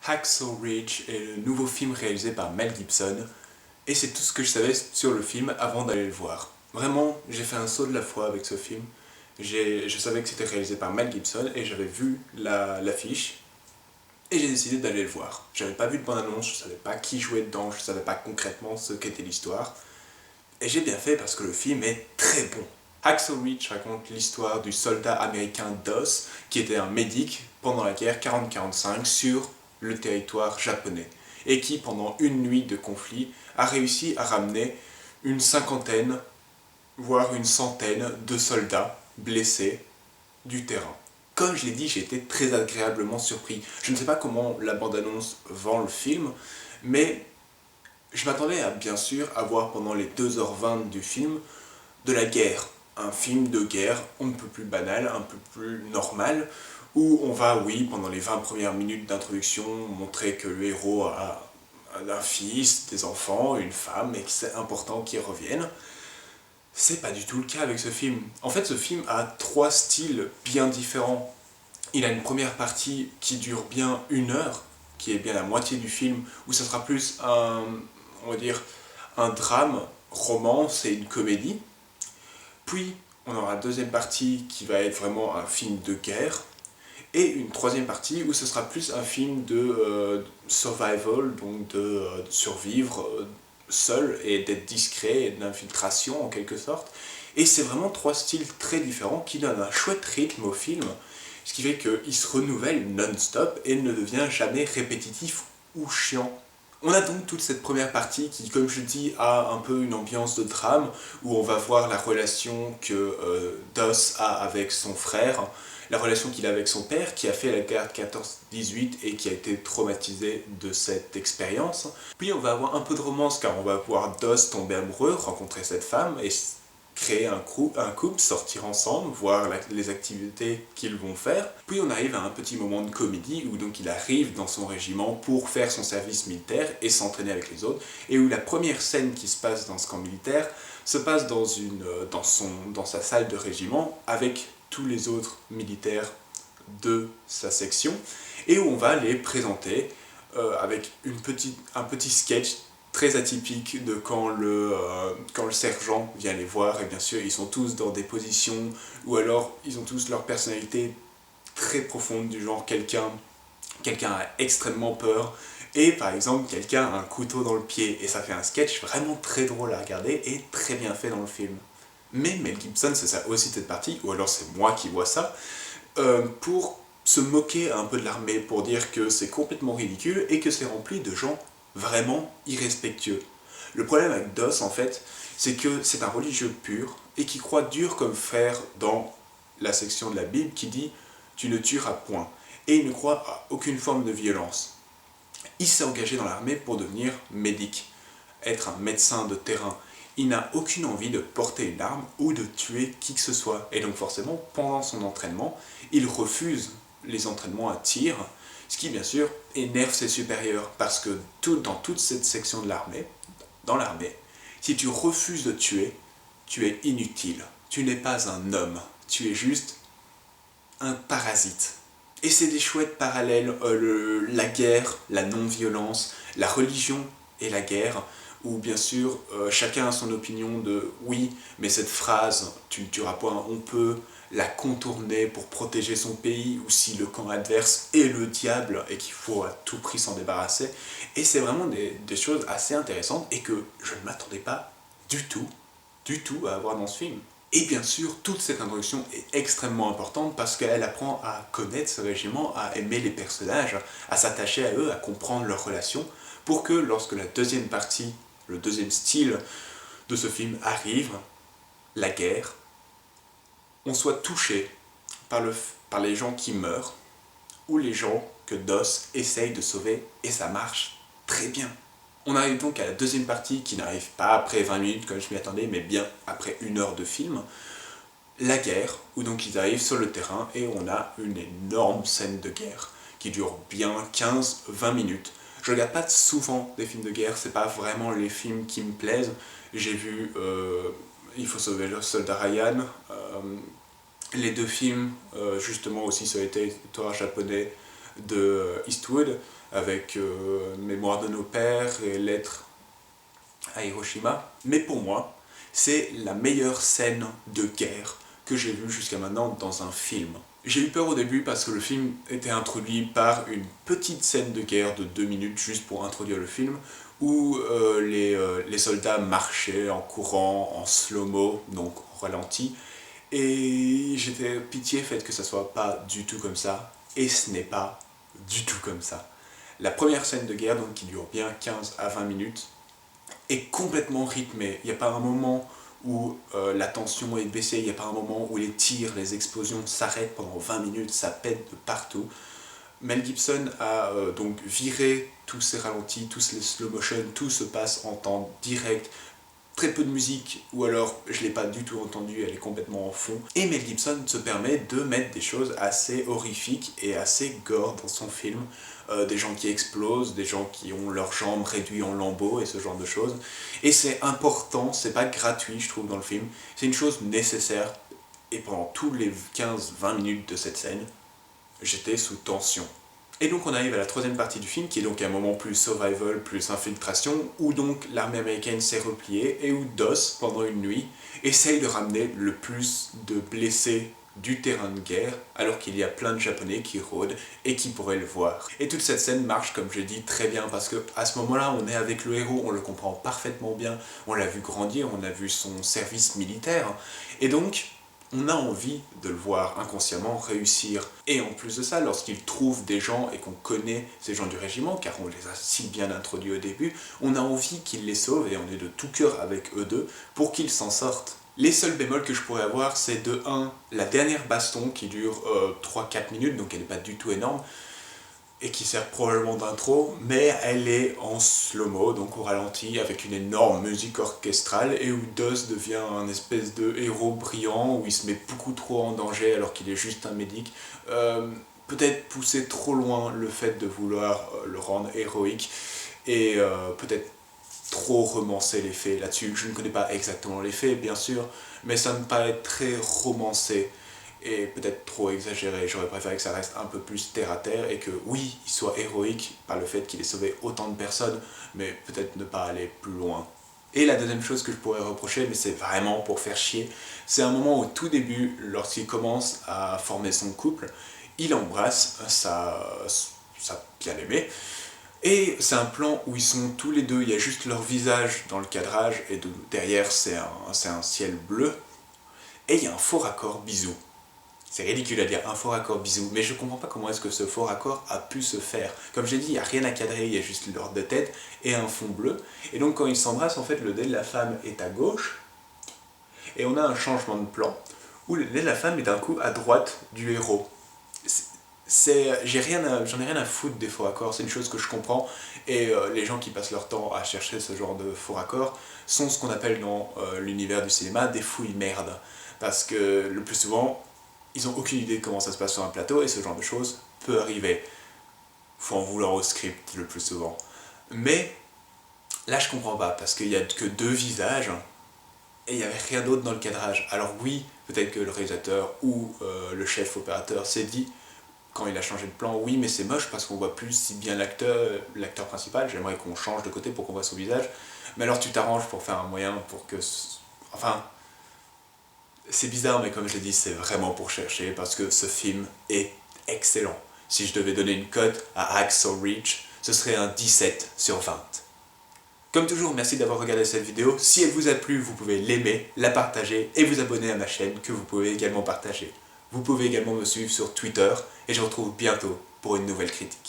Hacksaw Ridge est le nouveau film réalisé par Mel Gibson, et c'est tout ce que je savais sur le film avant d'aller le voir. Vraiment, j'ai fait un saut de la foi avec ce film. Je savais que c'était réalisé par Mel Gibson et j'avais vu l'affiche et j'ai décidé d'aller le voir. J'avais pas vu de bande-annonce, je savais pas qui jouait dedans, je savais pas concrètement ce qu'était l'histoire. Et j'ai bien fait parce que le film est très bon. Hacksaw Ridge raconte l'histoire du soldat américain Doss, qui était un médic pendant la guerre 40-45 sur le territoire japonais, et qui, pendant une nuit de conflit, a réussi à ramener une cinquantaine, voire une centaine de soldats blessés du terrain. Comme je l'ai dit, j'ai été très agréablement surpris. Je ne sais pas comment la bande-annonce vend le film, mais je m'attendais à, bien sûr, à voir pendant les 2h20 du film de la guerre. Un film de guerre on ne peut plus banal, un peu plus normal, où on va, oui, pendant les 20 premières minutes d'introduction, montrer que le héros a un fils, des enfants, une femme, et que c'est important qu'ils reviennent. C'est pas du tout le cas avec ce film. En fait, ce film a trois styles bien différents. Il a une première partie qui dure bien 1 heure, qui est bien la moitié du film, où ça sera plus on va dire, un drame, romance et une comédie. Puis, on aura une deuxième partie qui va être vraiment un film de guerre, et une troisième partie où ce sera plus un film de survival, donc de survivre seul et d'être discret et d'infiltration en quelque sorte. Et c'est vraiment trois styles très différents qui donnent un chouette rythme au film, ce qui fait qu'il se renouvelle non-stop et ne devient jamais répétitif ou chiant. On a donc toute cette première partie qui, comme je dis, a un peu une ambiance de drame, où on va voir la relation que Doss a avec son frère, la relation qu'il a avec son père, qui a fait la guerre 14-18 et qui a été traumatisé de cette expérience. Puis on va avoir un peu de romance, car on va voir Doss tomber amoureux, rencontrer cette femme, et créer un couple, sortir ensemble, voir les activités qu'ils vont faire. Puis on arrive à un petit moment de comédie où donc il arrive dans son régiment pour faire son service militaire et s'entraîner avec les autres, et où la première scène qui se passe dans ce camp militaire se passe dans sa salle de régiment avec tous les autres militaires de sa section, et où on va les présenter avec un petit sketch très atypique de quand le sergent vient les voir, et bien sûr ils sont tous dans des positions, ou alors ils ont tous leur personnalité très profonde, du genre quelqu'un a extrêmement peur, et par exemple quelqu'un a un couteau dans le pied, et ça fait un sketch vraiment très drôle à regarder et très bien fait dans le film. Mais Mel Gibson, c'est ça aussi cette partie, ou alors c'est moi qui vois ça, pour se moquer un peu de l'armée, pour dire que c'est complètement ridicule et que c'est rempli de gens vraiment irrespectueux. Le problème avec Doss, en fait, c'est que c'est un religieux pur et qui croit dur comme fer dans la section de la Bible qui dit « tu ne tueras point ». Et il ne croit à aucune forme de violence. Il s'est engagé dans l'armée pour devenir médic, être un médecin de terrain. Il n'a aucune envie de porter une arme ou de tuer qui que ce soit. Et donc forcément, pendant son entraînement, il refuse les entraînements à tir, ce qui bien sûr énerve ses supérieurs, parce que dans toute cette section de l'armée, dans l'armée, si tu refuses de tuer, tu es inutile. Tu n'es pas un homme, tu es juste un parasite. Et c'est des chouettes parallèles, la guerre, la non-violence, la religion et la guerre, où bien sûr chacun a son opinion de oui, mais cette phrase, tu ne tueras point, on peut la contourner pour protéger son pays, ou si le camp adverse est le diable et qu'il faut à tout prix s'en débarrasser. Et c'est vraiment des choses assez intéressantes et que je ne m'attendais pas du tout à avoir dans ce film. Et bien sûr, toute cette introduction est extrêmement importante parce qu'elle apprend à connaître ce régiment, à aimer les personnages, à s'attacher à eux, à comprendre leurs relations, pour que lorsque la deuxième partie, le deuxième style de ce film arrive, la guerre, on soit touché par les gens qui meurent, ou les gens que Doss essaye de sauver, et ça marche très bien. On arrive donc à la deuxième partie qui n'arrive pas après 20 minutes comme je m'y attendais, mais bien après 1 heure de film. La guerre, où donc ils arrivent sur le terrain et on a une énorme scène de guerre qui dure bien 15-20 minutes. Je regarde pas souvent des films de guerre, c'est pas vraiment les films qui me plaisent. J'ai vu Il faut sauver le soldat Ryan, les deux films justement aussi sur les territoires japonais, de Eastwood, avec Mémoire de nos pères et Lettres à Hiroshima. Mais pour moi, c'est la meilleure scène de guerre que j'ai vue jusqu'à maintenant dans un film. J'ai eu peur au début parce que le film était introduit par une petite scène de guerre de 2 minutes juste pour introduire le film, où les soldats marchaient en courant, en slow-mo, donc en ralenti, et j'étais pitié fait que ça soit pas du tout comme ça, et ce n'est pas du tout comme ça. La première scène de guerre, donc qui dure bien 15 à 20 minutes, est complètement rythmée. Il n'y a pas un moment où la tension est baissée, il n'y a pas un moment où les tirs, les explosions s'arrêtent pendant 20 minutes, ça pète de partout. Mel Gibson a donc viré tous ces ralentis, tous les slow motion, tout se passe en temps direct, très peu de musique, ou alors je ne l'ai pas du tout entendue, elle est complètement en fond. Et Mel Gibson se permet de mettre des choses assez horrifiques et assez gore dans son film. Des gens qui explosent, des gens qui ont leurs jambes réduites en lambeaux et ce genre de choses. Et c'est important, c'est pas gratuit je trouve dans le film, c'est une chose nécessaire. Et pendant tous les 15-20 minutes de cette scène, j'étais sous tension. Et donc on arrive à la troisième partie du film, qui est donc un moment plus survival, plus infiltration, où donc l'armée américaine s'est repliée et où Doss, pendant une nuit, essaye de ramener le plus de blessés du terrain de guerre, alors qu'il y a plein de Japonais qui rôdent et qui pourraient le voir. Et toute cette scène marche, comme je dis, très bien, parce que à ce moment-là, on est avec le héros, on le comprend parfaitement bien, on l'a vu grandir, on a vu son service militaire, et donc on a envie de le voir inconsciemment réussir. Et en plus de ça, lorsqu'il trouve des gens et qu'on connaît ces gens du régiment, car on les a si bien introduits au début, on a envie qu'il les sauve et on est de tout cœur avec eux deux pour qu'ils s'en sortent. Les seuls bémols que je pourrais avoir, c'est de 1, la dernière baston qui dure 3-4 minutes, donc elle n'est pas du tout énorme, et qui sert probablement d'intro, mais elle est en slow-mo, donc au ralenti, avec une énorme musique orchestrale, et où Doss devient un espèce de héros brillant, où il se met beaucoup trop en danger alors qu'il est juste un médic. Peut-être pousser trop loin le fait de vouloir le rendre héroïque, et peut-être trop romancer les faits là-dessus. Je ne connais pas exactement les faits, bien sûr, mais ça me paraît très romancé et peut-être trop exagéré. J'aurais préféré que ça reste un peu plus terre à terre et que oui, il soit héroïque par le fait qu'il ait sauvé autant de personnes, mais peut-être ne pas aller plus loin. Et la deuxième chose que je pourrais reprocher, mais c'est vraiment pour faire chier, c'est un moment au tout début, lorsqu'il commence à former son couple, il embrasse sa bien-aimée, et c'est un plan où ils sont tous les deux, il y a juste leur visage dans le cadrage, et derrière c'est un ciel bleu, et il y a un faux raccord bisou. C'est ridicule à dire, un faux raccord bisou, mais je comprends pas comment est-ce que ce faux raccord a pu se faire. Comme j'ai dit, il n'y a rien à cadrer, il y a juste leur deux têtes et un fond bleu. Et donc quand ils s'embrassent, en fait, le nez de la femme est à gauche, et on a un changement de plan, où le nez de la femme est d'un coup à droite du héros. J'en ai rien à foutre des faux raccords, c'est une chose que je comprends, et les gens qui passent leur temps à chercher ce genre de faux raccords sont ce qu'on appelle dans l'univers du cinéma des fouilles merdes. Parce que le plus souvent, ils n'ont aucune idée de comment ça se passe sur un plateau, et ce genre de choses peut arriver. Faut en vouloir au script le plus souvent. Mais là je comprends pas, parce qu'il n'y a que 2 visages, et il n'y avait rien d'autre dans le cadrage. Alors oui, peut-être que le réalisateur ou le chef opérateur s'est dit, quand il a changé de plan, oui mais c'est moche parce qu'on voit plus si bien l'acteur principal, j'aimerais qu'on change de côté pour qu'on voit son visage, mais alors tu t'arranges pour faire un moyen pour que... Enfin, c'est bizarre, mais comme je l'ai dit, c'est vraiment pour chercher, parce que ce film est excellent. Si je devais donner une cote à Hacksaw Ridge, ce serait un 17 sur 20. Comme toujours, merci d'avoir regardé cette vidéo. Si elle vous a plu, vous pouvez l'aimer, la partager et vous abonner à ma chaîne que vous pouvez également partager. Vous pouvez également me suivre sur Twitter et je vous retrouve bientôt pour une nouvelle critique.